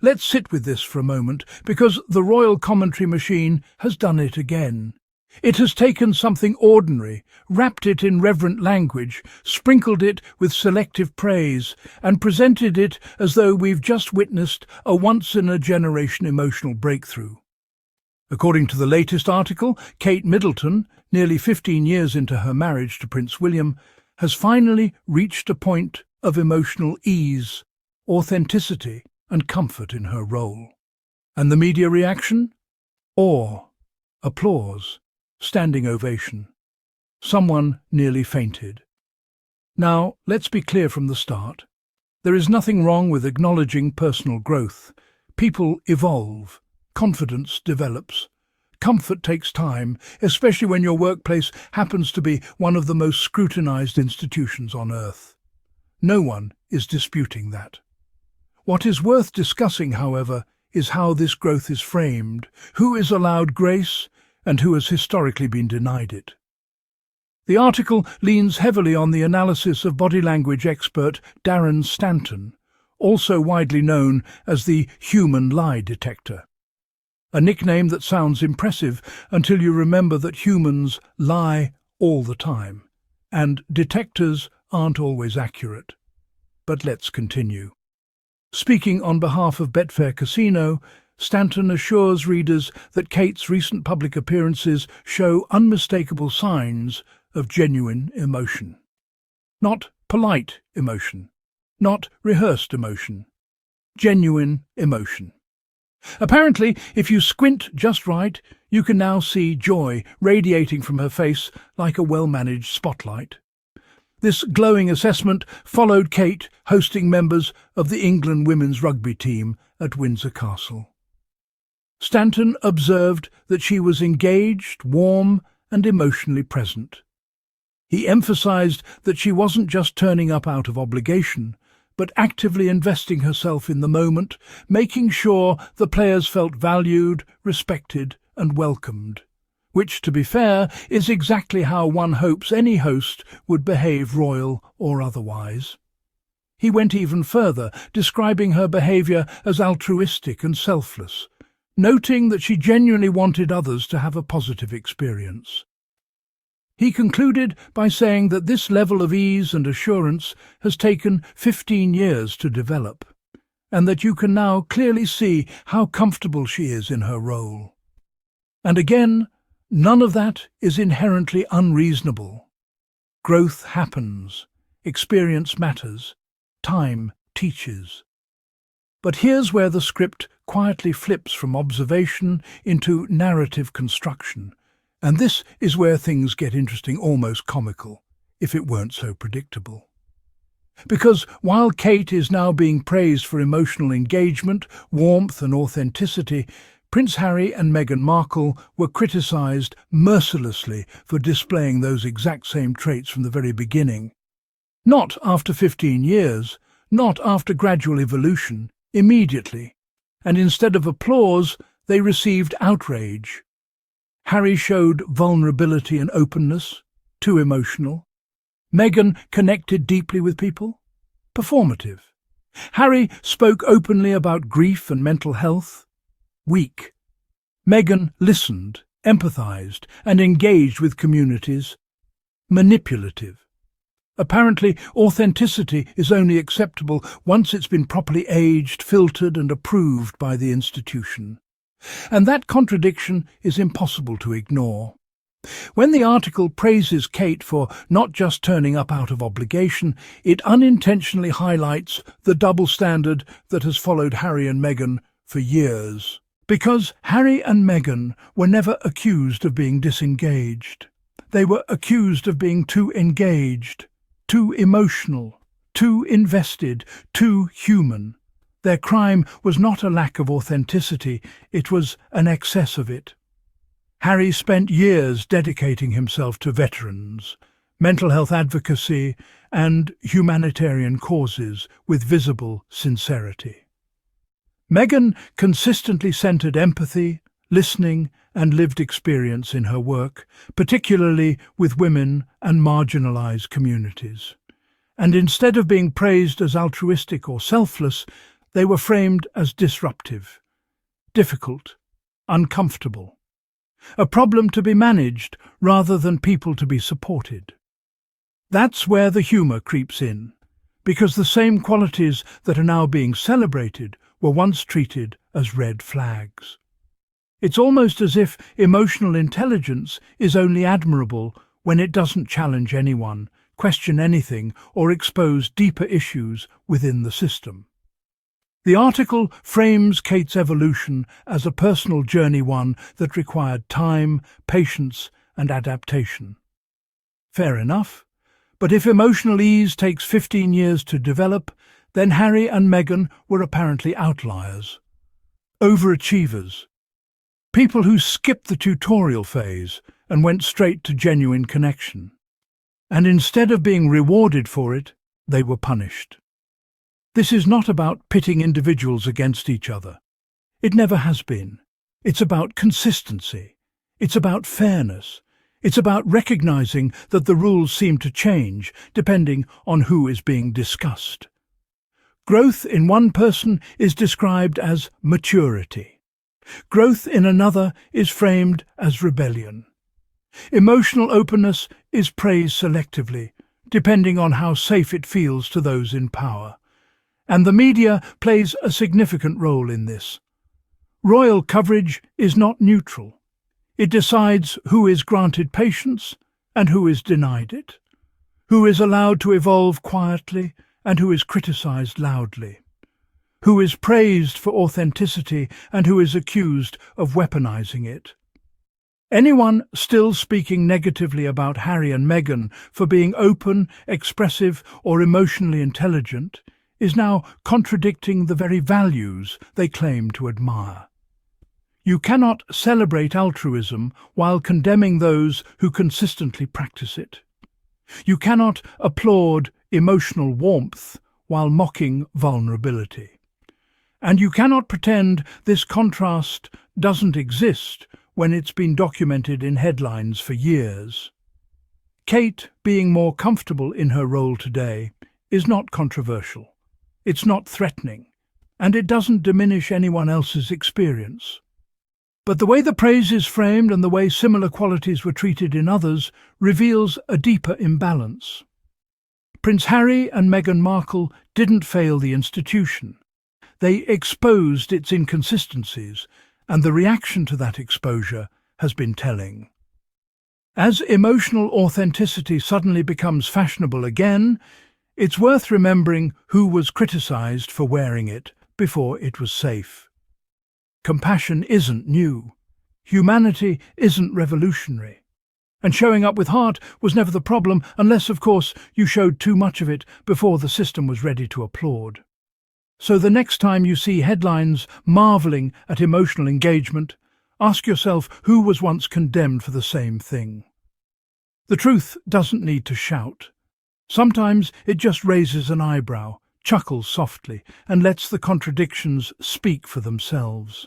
Let's sit with this for a moment, because the royal commentary machine has done it again. It has taken something ordinary, wrapped it in reverent language, sprinkled it with selective praise, and presented it as though we've just witnessed a once-in-a-generation emotional breakthrough. According to the latest article, Kate Middleton, nearly 15 years into her marriage to Prince William, has finally reached a point of emotional ease, authenticity, and comfort in her role. And the media reaction? Awe, applause, standing ovation. Someone nearly fainted. Now, let's be clear from the start. There is nothing wrong with acknowledging personal growth. People evolve. Confidence develops. Comfort takes time, especially when your workplace happens to be one of the most scrutinized institutions on earth. No one is disputing that. What is worth discussing, however, is how this growth is framed, who is allowed grace, and who has historically been denied it. The article leans heavily on the analysis of body language expert Darren Stanton, also widely known as the human lie detector. A nickname that sounds impressive until you remember that humans lie all the time, and detectors aren't always accurate. But let's continue. Speaking on behalf of Betfair Casino, Stanton assures readers that Kate's recent public appearances show unmistakable signs of genuine emotion. Not polite emotion, not rehearsed emotion, genuine emotion. Apparently, if you squint just right, you can now see joy radiating from her face like a well-managed spotlight. This glowing assessment followed Kate hosting members of the England women's rugby team at Windsor Castle. Stanton observed that she was engaged, warm, and emotionally present. He emphasized that she wasn't just turning up out of obligation, but actively investing herself in the moment, making sure the players felt valued, respected, and welcomed, which, to be fair, is exactly how one hopes any host would behave, royal or otherwise. He went even further, describing her behaviour as altruistic and selfless, noting that she genuinely wanted others to have a positive experience. He concluded by saying that this level of ease and assurance has taken 15 years to develop, and that you can now clearly see how comfortable she is in her role. And again, none of that is inherently unreasonable. Growth happens, experience matters, time teaches. But here's where the script quietly flips from observation into narrative construction, and this is where things get interesting, almost comical, if it weren't so predictable. Because while Kate is now being praised for emotional engagement, warmth and authenticity, Prince Harry and Meghan Markle were criticised mercilessly for displaying those exact same traits from the very beginning. Not after 15 years, not after gradual evolution, immediately, and instead of applause, they received outrage. Harry showed vulnerability and openness, too emotional. Meghan connected deeply with people, performative. Harry spoke openly about grief and mental health, weak. Meghan listened, empathised, and engaged with communities, manipulative. Apparently, authenticity is only acceptable once it's been properly aged, filtered, and approved by the institution. And that contradiction is impossible to ignore. When the article praises Kate for not just turning up out of obligation, it unintentionally highlights the double standard that has followed Harry and Meghan for years. Because Harry and Meghan were never accused of being disengaged. They were accused of being too engaged, too emotional, too invested, too human. Their crime was not a lack of authenticity, it was an excess of it. Harry spent years dedicating himself to veterans, mental health advocacy, and humanitarian causes with visible sincerity. Meghan consistently centered empathy, listening, and lived experience in her work, particularly with women and marginalized communities. And instead of being praised as altruistic or selfless, They were framed as disruptive, difficult, uncomfortable. A problem to be managed rather than people to be supported. That's where the humour creeps in, because the same qualities that are now being celebrated were once treated as red flags. It's almost as if emotional intelligence is only admirable when it doesn't challenge anyone, question anything, or expose deeper issues within the system. The article frames Kate's evolution as a personal journey, one that required time, patience, and adaptation. Fair enough, but if emotional ease takes 15 years to develop, then Harry and Meghan were apparently outliers. Overachievers. People who skipped the tutorial phase and went straight to genuine connection. And instead of being rewarded for it, they were punished. This is not about pitting individuals against each other. It never has been. It's about consistency. It's about fairness. It's about recognizing that the rules seem to change depending on who is being discussed. Growth in one person is described as maturity. Growth in another is framed as rebellion. Emotional openness is praised selectively, depending on how safe it feels to those in power. And the media plays a significant role in this. Royal coverage is not neutral. It decides who is granted patience and who is denied it, who is allowed to evolve quietly and who is criticized loudly, who is praised for authenticity and who is accused of weaponizing it. Anyone still speaking negatively about Harry and Meghan for being open, expressive, or emotionally intelligent is now contradicting the very values they claim to admire. You cannot celebrate altruism while condemning those who consistently practice it. You cannot applaud emotional warmth while mocking vulnerability. And you cannot pretend this contrast doesn't exist when it's been documented in headlines for years. Kate being more comfortable in her role today is not controversial. It's not threatening, and it doesn't diminish anyone else's experience. But the way the praise is framed and the way similar qualities were treated in others reveals a deeper imbalance. Prince Harry and Meghan Markle didn't fail the institution. They exposed its inconsistencies, and the reaction to that exposure has been telling. As emotional authenticity suddenly becomes fashionable again, it's worth remembering who was criticized for wearing it before it was safe. Compassion isn't new. Humanity isn't revolutionary. And showing up with heart was never the problem, unless, of course, you showed too much of it before the system was ready to applaud. So the next time you see headlines marveling at emotional engagement, ask yourself who was once condemned for the same thing. The truth doesn't need to shout. Sometimes it just raises an eyebrow, chuckles softly, and lets the contradictions speak for themselves.